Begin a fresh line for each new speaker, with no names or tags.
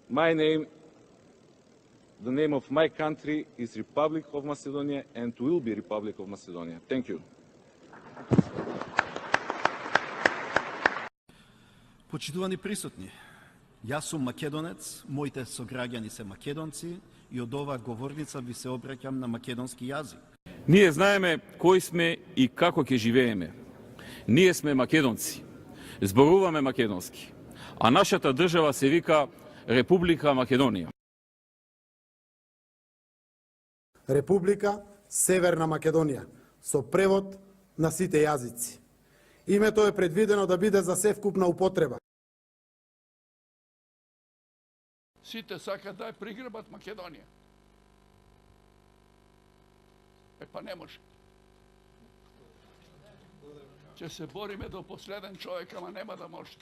My name, the name of my country is Republic of Macedonia and will be Republic of Macedonia. Thank you.
Почитувани присутни, јас сум македонец, моите сограѓани се македонци и од оваа говорница ви се обраќам на македонски јазик.
Ние знаеме кои сме и како ќе живееме. Ние сме македонци, зборуваме македонски, а нашата држава се вика Република Македонија.
Република Северна Македонија, со превод на сите јазици. Името е предвидено да биде за севкупна употреба.
Сите сакаат да ја пригребат Македонија. Па не може. Ќе се бориме до последен човек, ама нема да може.